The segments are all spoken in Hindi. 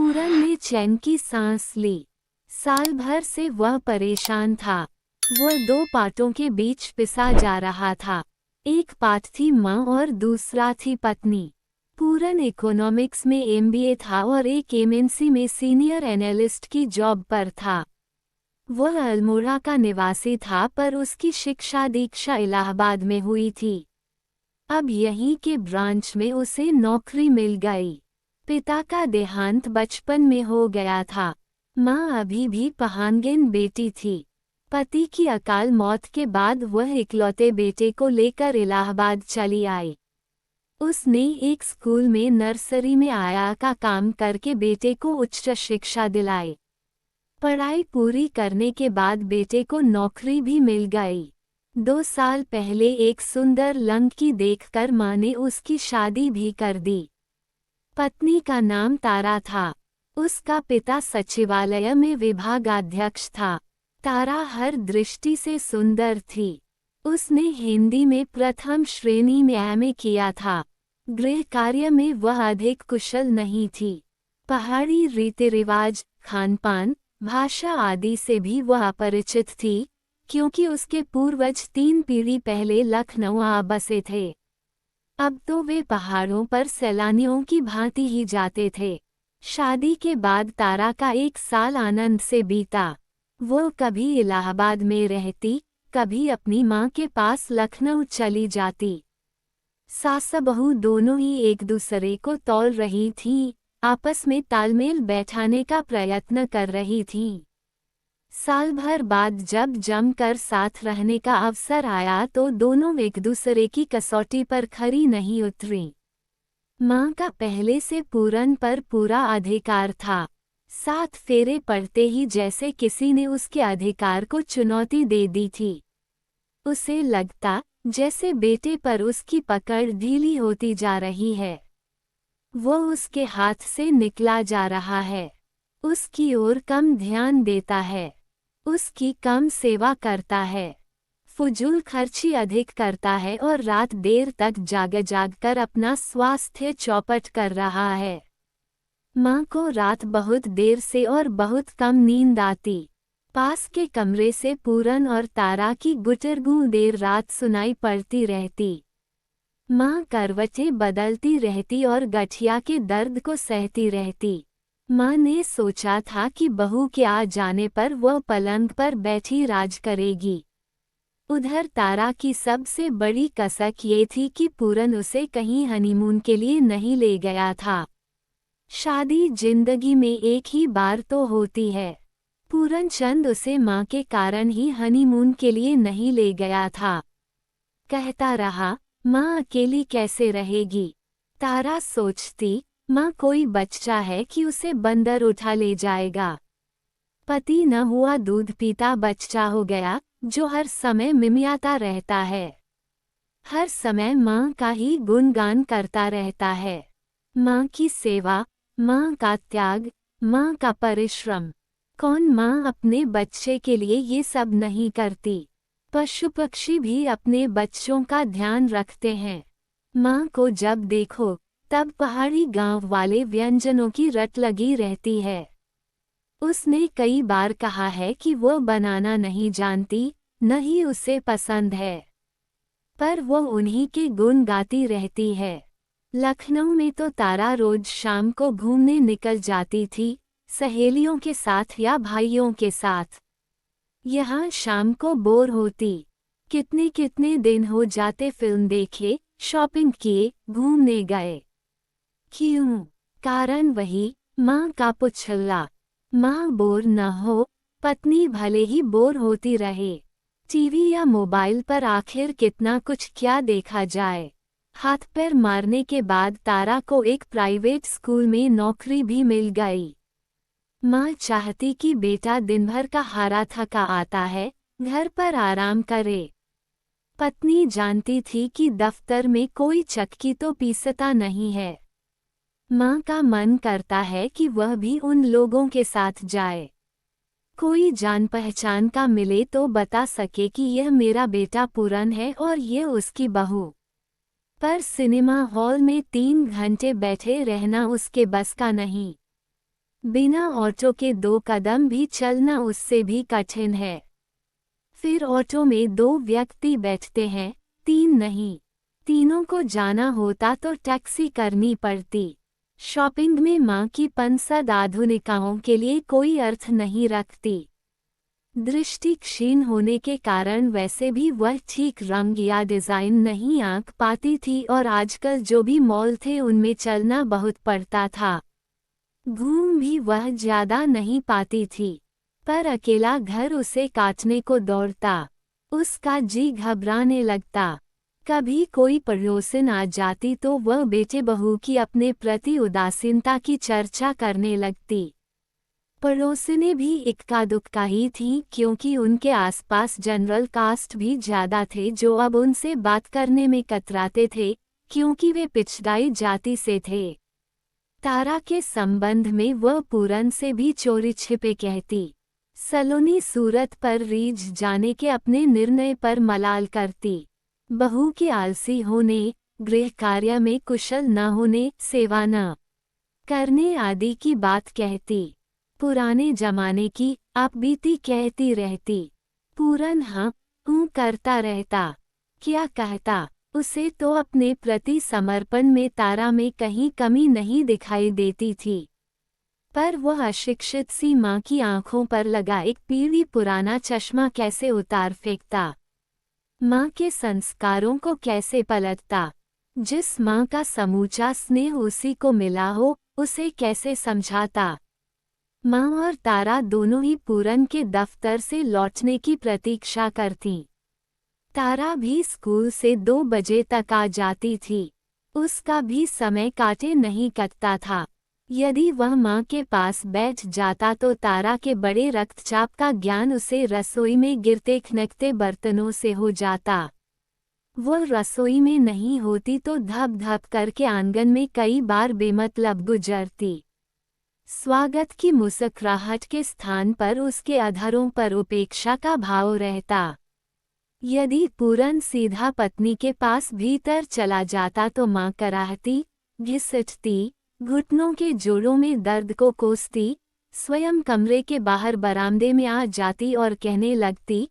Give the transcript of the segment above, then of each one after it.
पूरन ने चैन की सांस ली। साल भर से वह परेशान था। वह दो पाटों के बीच पिसा जा रहा था। एक पाट थी माँ और दूसरा थी पत्नी। पूरन इकोनॉमिक्स में एमबीए था और एक एमएनसी में सीनियर एनालिस्ट की जॉब पर था। वह अल्मोड़ा का निवासी था पर उसकी शिक्षा दीक्षा इलाहाबाद में हुई थी। अब यहीं के ब्रांच में उसे नौकरी मिल गई। पिता का देहांत बचपन में हो गया था। माँ अभी भी पहांगिन बेटी थी। पति की अकाल मौत के बाद वह इकलौते बेटे को लेकर इलाहाबाद चली आई। उसने एक स्कूल में नर्सरी में आया का काम करके बेटे को उच्च शिक्षा दिलाई। पढ़ाई पूरी करने के बाद बेटे को नौकरी भी मिल गई। 2 साल पहले एक सुंदर लड़की देखकर माँ ने उसकी शादी भी कर दी। पत्नी का नाम तारा था। उसका पिता सचिवालय में विभागाध्यक्ष था। तारा हर दृष्टि से सुंदर थी। उसने हिंदी में प्रथम श्रेणी में एमए किया था। गृह कार्य में वह अधिक कुशल नहीं थी। पहाड़ी रीति रिवाज, खानपान, भाषा आदि से भी वह अपरिचित थी, क्योंकि उसके पूर्वज 3 पीढ़ी पहले लखनऊ आ बसे थे। अब तो वे पहाड़ों पर सैलानियों की भांति ही जाते थे। शादी के बाद तारा का 1 साल आनंद से बीता। वो कभी इलाहाबाद में रहती, कभी अपनी माँ के पास लखनऊ चली जाती। सास बहू दोनों ही एक दूसरे को तौल रही थीं, आपस में तालमेल बैठाने का प्रयत्न कर रही थीं। साल भर बाद जब जमकर साथ रहने का अवसर आया तो दोनों एक दूसरे की कसौटी पर खरी नहीं उतरीं। माँ का पहले से पूरन पर पूरा अधिकार था। 7 फेरे पड़ते ही जैसे किसी ने उसके अधिकार को चुनौती दे दी थी। उसे लगता जैसे बेटे पर उसकी पकड़ ढीली होती जा रही है। वो उसके हाथ से निकला जा रहा है। उसकी ओर कम ध्यान देता है। उसकी कम सेवा करता है। फुजूल खर्ची अधिक करता है और रात देर तक जाग कर अपना स्वास्थ्य चौपट कर रहा है। माँ को रात बहुत देर से और बहुत कम नींद आती। पास के कमरे से पूरन और तारा की गुटरगू देर रात सुनाई पड़ती रहती। माँ करवटें बदलती रहती और गठिया के दर्द को सहती रहती। माँ ने सोचा था कि बहू के आ जाने पर वह पलंग पर बैठी राज करेगी। उधर तारा की सबसे बड़ी कसक ये थी कि पूरन उसे कहीं हनीमून के लिए नहीं ले गया था। शादी जिंदगी में एक ही बार तो होती है। पूरन चंद उसे माँ के कारण ही हनीमून के लिए नहीं ले गया था। कहता रहा, माँ अकेली कैसे रहेगी। तारा सोचती, माँ कोई बच्चा है कि उसे बंदर उठा ले जाएगा। पति न हुआ दूध पीता बच्चा हो गया, जो हर समय मिमियाता रहता है। हर समय माँ का ही गुणगान करता रहता है। माँ की सेवा, माँ का त्याग, माँ का परिश्रम। कौन माँ अपने बच्चे के लिए ये सब नहीं करती। पशु पक्षी भी अपने बच्चों का ध्यान रखते हैं। माँ को जब देखो तब पहाड़ी गांव वाले व्यंजनों की रट लगी रहती है। उसने कई बार कहा है कि वो बनाना नहीं जानती, न ही उसे पसंद है, पर वो उन्हीं के गुण गाती रहती है। लखनऊ में तो तारा रोज शाम को घूमने निकल जाती थी, सहेलियों के साथ या भाइयों के साथ। यहाँ शाम को बोर होती। कितने कितने दिन हो जाते फिल्म देखे, शॉपिंग किए, घूमने गए। क्यों? कारण वही, माँ का पुछल्ला। माँ बोर न हो, पत्नी भले ही बोर होती रहे। टीवी या मोबाइल पर आखिर कितना कुछ क्या देखा जाए। हाथ पैर मारने के बाद तारा को एक प्राइवेट स्कूल में नौकरी भी मिल गई। माँ चाहती कि बेटा दिन भर का हारा थका आता है, घर पर आराम करे। पत्नी जानती थी कि दफ्तर में कोई चक्की तो पीसता नहीं है। माँ का मन करता है कि वह भी उन लोगों के साथ जाए। कोई जान पहचान का मिले तो बता सके कि यह मेरा बेटा पूरन है और यह उसकी बहू। पर सिनेमा हॉल में 3 घंटे बैठे रहना उसके बस का नहीं। बिना ऑटो के 2 कदम भी चलना उससे भी कठिन है। फिर ऑटो में 2 व्यक्ति बैठते हैं, 3 नहीं। तीनों को जाना होता तो टैक्सी करनी पड़ती। शॉपिंग में माँ की पसंद आधुनिकाओं के लिए कोई अर्थ नहीं रखती। दृष्टि क्षीण होने के कारण वैसे भी वह ठीक रंग या डिजाइन नहीं आंक पाती थी और आजकल जो भी मॉल थे उनमें चलना बहुत पड़ता था। घूम भी वह ज्यादा नहीं पाती थी, पर अकेला घर उसे काटने को दौड़ता। उसका जी घबराने लगता। कभी कोई पड़ोसन आ जाती तो वह बेटे बहू की अपने प्रति उदासीनता की चर्चा करने लगती। पड़ोसिनें भी इक्का दुक्का ही थीं क्योंकि उनके आसपास जनरल कास्ट भी ज्यादा थे जो अब उनसे बात करने में कतराते थे क्योंकि वे पिछड़ाई जाति से थे। तारा के संबंध में वह पूरन से भी चोरी छिपे कहती। सलोनी सूरत पर रीझ जाने के अपने निर्णय पर मलाल करती। बहू के आलसी होने, गृह कार्य में कुशल न होने, सेवा न करने आदि की बात कहती। पुराने जमाने की आपबीती कहती रहती। पूरन हाँ करता रहता। क्या कहता? उसे तो अपने प्रति समर्पण में तारा में कहीं कमी नहीं दिखाई देती थी, पर वह अशिक्षित सी माँ की आंखों पर लगा एक पीढ़ी पुराना चश्मा कैसे उतार फेंकता। माँ के संस्कारों को कैसे पलटता। जिस माँ का समूचा स्नेह उसी को मिला हो उसे कैसे समझाता। माँ और तारा दोनों ही पूरन के दफ्तर से लौटने की प्रतीक्षा करतीं। तारा भी स्कूल से 2 बजे तक आ जाती थी। उसका भी समय काटे नहीं कटता था। यदि वह माँ के पास बैठ जाता तो तारा के बड़े रक्तचाप का ज्ञान उसे रसोई में गिरते खनकते बर्तनों से हो जाता। वह रसोई में नहीं होती तो धप धप करके आंगन में कई बार बेमतलब गुजरती। स्वागत की मुस्कुराहट के स्थान पर उसके अधरों पर उपेक्षा का भाव रहता। यदि पूरन सीधा पत्नी के पास भीतर चला जाता तो माँ कराहती, घिसटती, घुटनों के जोड़ों में दर्द को कोसती, स्वयं कमरे के बाहर बरामदे में आ जाती और कहने लगती,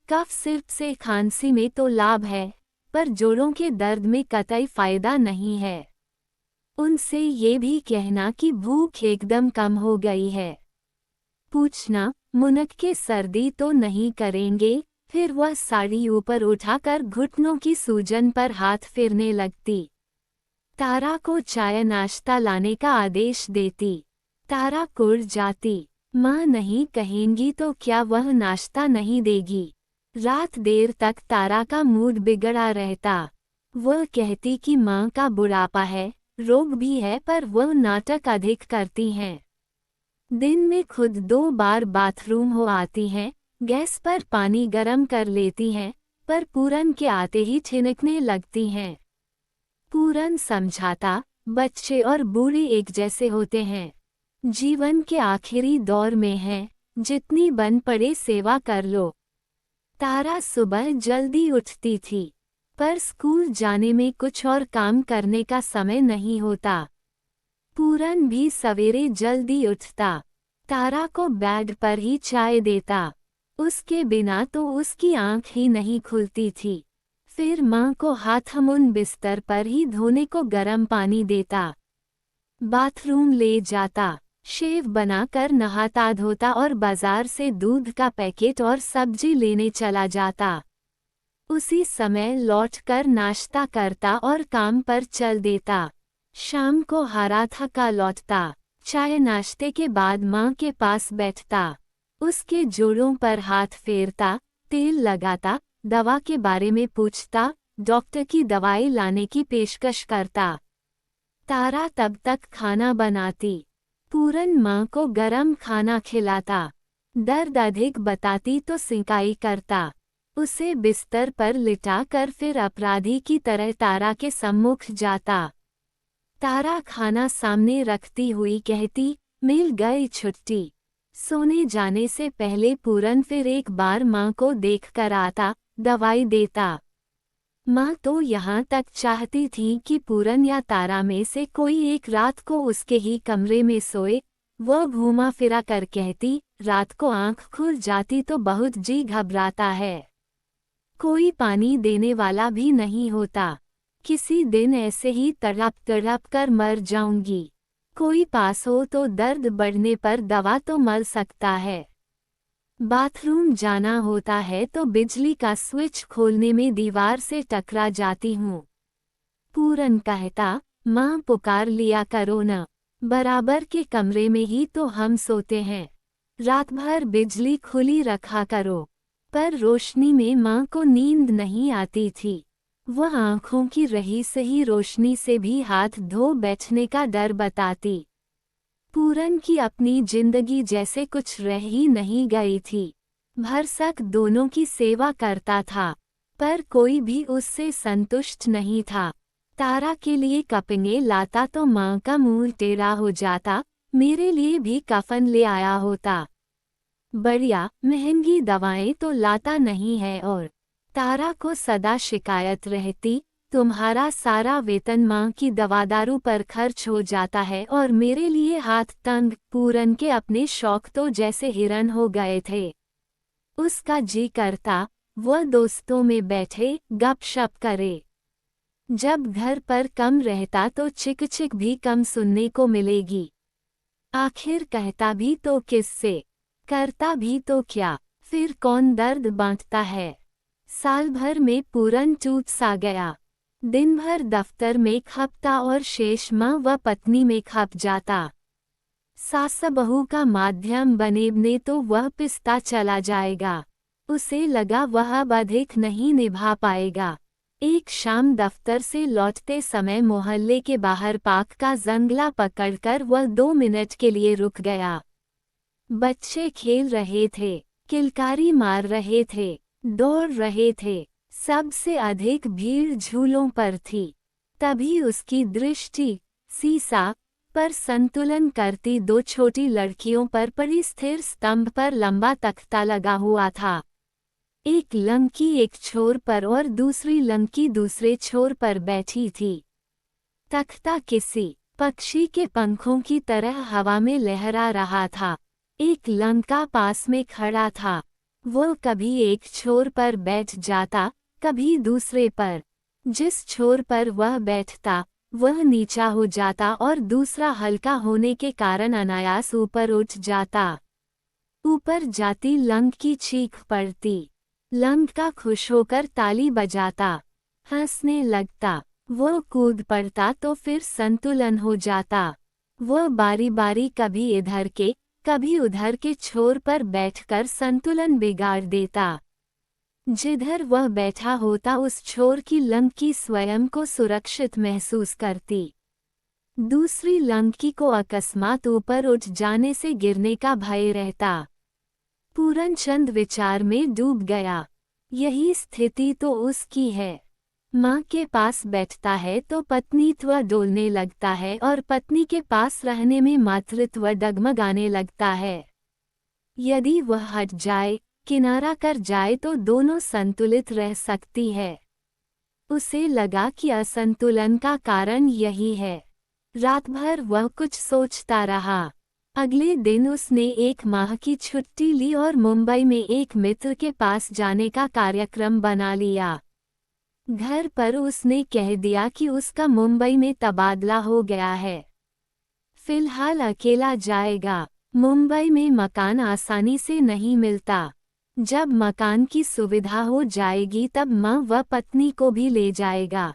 कफ सिर्फ से खांसी में तो लाभ है, पर जोड़ों के दर्द में कतई फायदा नहीं है। उनसे ये भी कहना कि भूख एकदम कम हो गई है। पूछना, मुनक के सर्दी तो नहीं करेंगे? फिर वह साड़ी ऊपर उठाकर घुटनों की सूजन पर हाथ फेरने लगती। तारा को चाय नाश्ता लाने का आदेश देती। तारा कुढ़ जाती। माँ नहीं कहेंगी तो क्या वह नाश्ता नहीं देगी। रात देर तक तारा का मूड बिगड़ा रहता। वह कहती कि माँ का बुढ़ापा है, रोग भी है, पर वह नाटक अधिक करती हैं। दिन में खुद 2 बार बाथरूम हो आती हैं, गैस पर पानी गर्म कर लेती हैं, पर पूरन के आते ही छिनकने लगती हैं। पूरन समझाता, बच्चे और बूढ़े एक जैसे होते हैं। जीवन के आखिरी दौर में हैं, जितनी बन पड़े सेवा कर लो। तारा सुबह जल्दी उठती थी, पर स्कूल जाने में कुछ और काम करने का समय नहीं होता। पूरन भी सवेरे जल्दी उठता। तारा को बेड पर ही चाय देता। उसके बिना तो उसकी आंख ही नहीं खुलती थी। फिर माँ को हाथमुन बिस्तर पर ही धोने को गर्म पानी देता। बाथरूम ले जाता, शेव बनाकर नहाता धोता और बाजार से दूध का पैकेट और सब्जी लेने चला जाता। उसी समय लौटकर नाश्ता करता और काम पर चल देता। शाम को हारा थका लौटता। चाय नाश्ते के बाद माँ के पास बैठता। उसके जोड़ों पर हाथ फेरता, तेल लगाता, दवा के बारे में पूछता, डॉक्टर की दवाई लाने की पेशकश करता। तारा तब तक खाना बनाती। पूरन माँ को गरम खाना खिलाता। दर्द अधिक बताती तो सिंकाई करता। उसे बिस्तर पर लिटाकर फिर अपराधी की तरह तारा के सम्मुख जाता। तारा खाना सामने रखती हुई कहती, मिल गई छुट्टी। सोने जाने से पहले पूरन फिर एक बार माँ को देखकर आता, दवाई देता। माँ तो यहाँ तक चाहती थी कि पूरन या तारा में से कोई एक रात को उसके ही कमरे में सोए, वो घूमा फिरा कर कहती, रात को आंख खुल जाती तो बहुत जी घबराता है। कोई पानी देने वाला भी नहीं होता। किसी दिन ऐसे ही तड़प तड़प कर मर जाऊंगी। कोई पास हो तो दर्द बढ़ने पर दवा तो मल सकता है। बाथरूम जाना होता है तो बिजली का स्विच खोलने में दीवार से टकरा जाती हूँ। पूरन कहता, माँ पुकार लिया करो न, बराबर के कमरे में ही तो हम सोते हैं। रात भर बिजली खुली रखा करो। पर रोशनी में माँ को नींद नहीं आती थी। वह आंखों की रही सही रोशनी से भी हाथ धो बैठने का डर बताती। पूरन की अपनी जिंदगी जैसे कुछ रह ही नहीं गई थी। भरसक दोनों की सेवा करता था, पर कोई भी उससे संतुष्ट नहीं था। तारा के लिए कपड़े लाता तो माँ का मुंह टेढ़ा हो जाता, मेरे लिए भी कफन ले आया होता। बढ़िया महंगी दवाएं तो लाता नहीं है और तारा को सदा शिकायत रहती, तुम्हारा सारा वेतन माँ की दवादारू पर खर्च हो जाता है और मेरे लिए हाथ तंग। पूरन के अपने शौक तो जैसे हिरन हो गए थे। उसका जी करता वह दोस्तों में बैठे गपशप करे। जब घर पर कम रहता तो चिक चिक भी कम सुनने को मिलेगी। आखिर कहता भी तो किससे, करता भी तो क्या, फिर कौन दर्द बांटता है। साल भर में पूरन चूप सा गया। दिन भर दफ्तर में खपता और शेष माँ व पत्नी में खप जाता। सास बहू का माध्यम बनेबने तो वह पिसता चला जाएगा। उसे लगा वह अब अधिक नहीं निभा पाएगा। एक शाम दफ्तर से लौटते समय मोहल्ले के बाहर पाक का जंगला पकड़कर वह 2 मिनट के लिए रुक गया। बच्चे खेल रहे थे, किलकारी मार रहे थे, दौड़ रहे थे। सबसे अधिक भीड़ झूलों पर थी। तभी उसकी दृष्टि सीसा पर संतुलन करती 2 छोटी लड़कियों पर पड़ी। स्थिर स्तंभ पर लंबा तख्ता लगा हुआ था। एक लंकी एक छोर पर और दूसरी लंकी दूसरे छोर पर बैठी थी। तख्ता किसी पक्षी के पंखों की तरह हवा में लहरा रहा था। एक लंका पास में खड़ा था। वो कभी एक छोर पर बैठ जाता, कभी दूसरे पर। जिस छोर पर वह बैठता वह नीचा हो जाता और दूसरा हल्का होने के कारण अनायास ऊपर उठ जाता। ऊपर जाती लंक की चीख पड़ती। लंका खुश होकर ताली बजाता, हंसने लगता। वो कूद पड़ता तो फिर संतुलन हो जाता। वो बारी बारी कभी इधर के कभी उधर के छोर पर बैठकर संतुलन बिगाड़ देता। जिधर वह बैठा होता उस छोर की लंकी स्वयं को सुरक्षित महसूस करती। दूसरी लंकी को अकस्मात ऊपर उठ जाने से गिरने का भय रहता। पूरनचंद विचार में डूब गया। यही स्थिति तो उसकी है। माँ के पास बैठता है तो पत्नीत्व डोलने लगता है और पत्नी के पास रहने में मातृत्व डगमगाने लगता है। यदि वह हट जाए, किनारा कर जाए तो दोनों संतुलित रह सकती है। उसे लगा कि असंतुलन का कारण यही है। रात भर वह कुछ सोचता रहा। अगले दिन उसने 1 माह की छुट्टी ली और मुंबई में एक मित्र के पास जाने का कार्यक्रम बना लिया। घर पर उसने कह दिया कि उसका मुंबई में तबादला हो गया है। फिलहाल अकेला जाएगा। मुंबई में मकान आसानी से नहीं मिलता। जब मकान की सुविधा हो जाएगी तब माँ व पत्नी को भी ले जाएगा।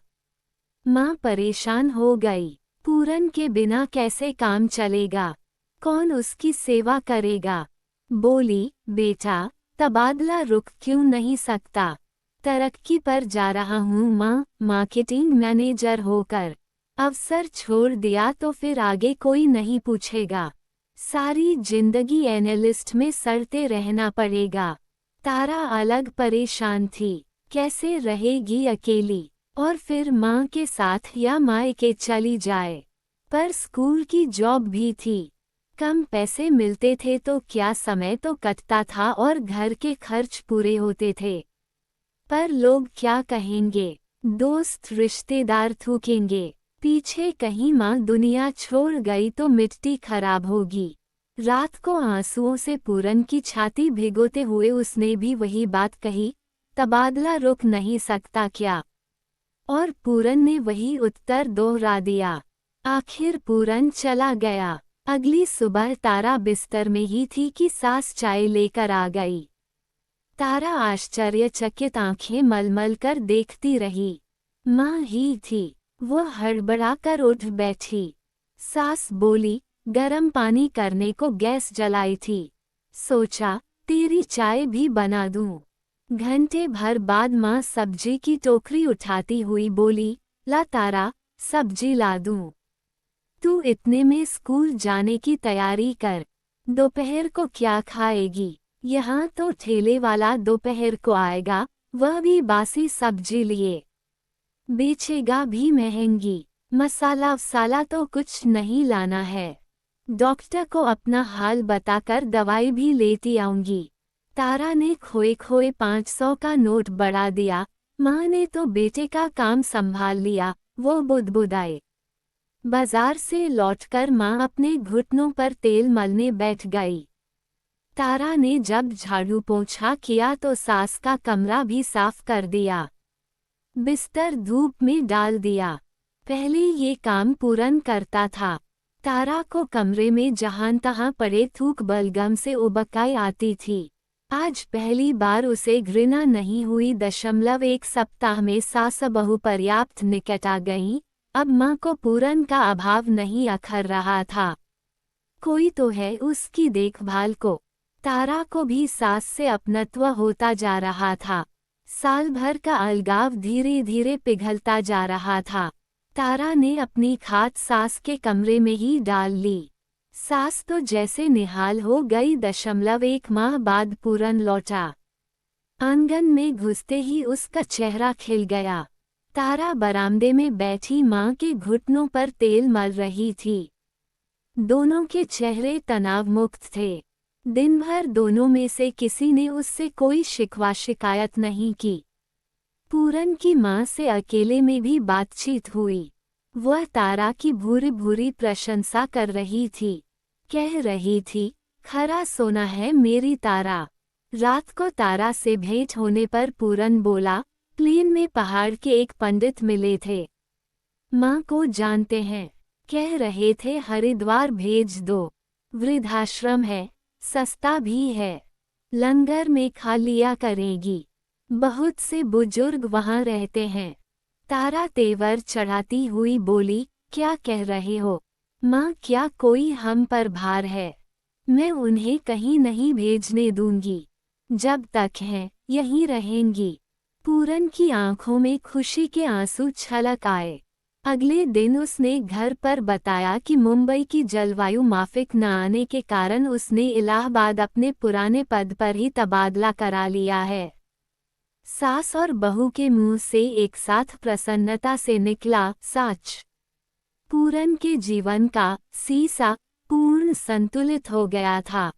माँ परेशान हो गई। पूरन के बिना कैसे काम चलेगा? कौन उसकी सेवा करेगा? बोली, बेटा, तबादला रुक क्यों नहीं सकता? तरक्की पर जा रहा हूँ माँ, मार्केटिंग मैनेजर होकर। अवसर छोड़ दिया तो फिर आगे कोई नहीं पूछेगा। सारी जिंदगी एनालिस्ट में सड़ते रहना पड़ेगा। तारा अलग परेशान थी। कैसे रहेगी अकेली? और फिर माँ के साथ या मायके चली जाए। पर स्कूल की जॉब भी थी। कम पैसे मिलते थे तो क्या, समय तो कटता था और घर के खर्च पूरे होते थे। पर लोग क्या कहेंगे? दोस्त रिश्तेदार थूकेंगे। पीछे कहीं माँ दुनिया छोड़ गई तो मिट्टी खराब होगी। रात को आंसुओं से पूरन की छाती भिगोते हुए उसने भी वही बात कही, तबादला रुक नहीं सकता क्या? और पूरन ने वही उत्तर दोहरा दिया। आखिर पूरन चला गया। अगली सुबह तारा बिस्तर में ही थी कि सास चाय लेकर आ गई। तारा आश्चर्यचकित आंखें मलमल कर देखती रही। माँ ही थी। वो हड़बड़ा कर उठ बैठी। सास बोली, गरम पानी करने को गैस जलाई थी। सोचा, तेरी चाय भी बना दूं। घंटे भर बाद माँ सब्जी की टोकरी उठाती हुई बोली, ला तारा, सब्जी ला दूं। तू इतने में स्कूल जाने की तैयारी कर। दोपहर को क्या खाएगी? यहाँ तो ठेले वाला दोपहर को आएगा, वह भी बासी सब्जी लिए। बेचेगा भी महंगी। मसाला वसाला तो कुछ नहीं लाना है। डॉक्टर को अपना हाल बताकर दवाई भी लेती आऊंगी। तारा ने खोए खोए 500 का नोट बढ़ा दिया। माँ ने तो बेटे का काम संभाल लिया। वो बुदबुदाए। बाजार से लौटकर माँ अपने घुटनों पर तेल मलने बैठ गई। तारा ने जब झाड़ू पोंछा किया तो सास का कमरा भी साफ कर दिया। बिस्तर धूप में डाल दिया। पहले ये काम पूरन करता था। तारा को कमरे में जहां तहां पड़े थूक बलगम से उबकाई आती थी। आज पहली बार उसे घृणा नहीं हुई। 1 सप्ताह में सास बहू पर्याप्त निकट आ गईं। अब माँ को पूरन का अभाव नहीं अखर रहा था। कोई तो है उसकी देखभाल को। तारा को भी सास से अपनत्व होता जा रहा था। साल भर का अलगाव धीरे धीरे पिघलता जा रहा था। तारा ने अपनी खाट सास के कमरे में ही डाल ली। सास तो जैसे निहाल हो गई। 1 माह बाद पूरन लौटा। आंगन में घुसते ही उसका चेहरा खिल गया। तारा बरामदे में बैठी माँ के घुटनों पर तेल मल रही थी। दोनों के चेहरे तनाव मुक्त थे। दिन भर दोनों में से किसी ने उससे कोई शिकवा शिकायत नहीं की। पूरन की माँ से अकेले में भी बातचीत हुई। वह तारा की भूरी भूरी प्रशंसा कर रही थी। कह रही थी, खरा सोना है मेरी तारा। रात को तारा से भेंट होने पर पूरन बोला, प्लेन में पहाड़ के एक पंडित मिले थे। माँ को जानते हैं। कह रहे थे हरिद्वार भेज दो। वृद्धाश्रम है, सस्ता भी है। लंगर में खा लिया करेगी। बहुत से बुजुर्ग वहाँ रहते हैं। तारा तेवर चढ़ाती हुई बोली, क्या कह रहे हो? माँ, क्या कोई हम पर भार है? मैं उन्हें कहीं नहीं भेजने दूंगी। जब तक हैं, यहीं रहेंगी। पूरन की आंखों में खुशी के आंसू छलक आए। अगले दिन उसने घर पर बताया कि मुंबई की जलवायु माफिक न आने के कारण उसने इलाहाबाद अपने पुराने पद पर ही तबादला करा लिया है। सास और बहू के मुंह से एक साथ प्रसन्नता से निकला, सच। पूरन के जीवन का सीसा पूर्ण संतुलित हो गया था।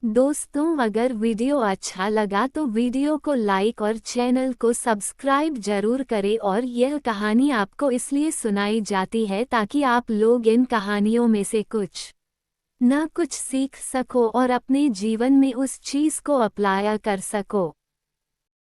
दोस्तों, अगर वीडियो अच्छा लगा तो वीडियो को लाइक और चैनल को सब्सक्राइब जरूर करें। और यह कहानी आपको इसलिए सुनाई जाती है ताकि आप लोग इन कहानियों में से कुछ न कुछ सीख सको और अपने जीवन में उस चीज को अप्लाई कर सको।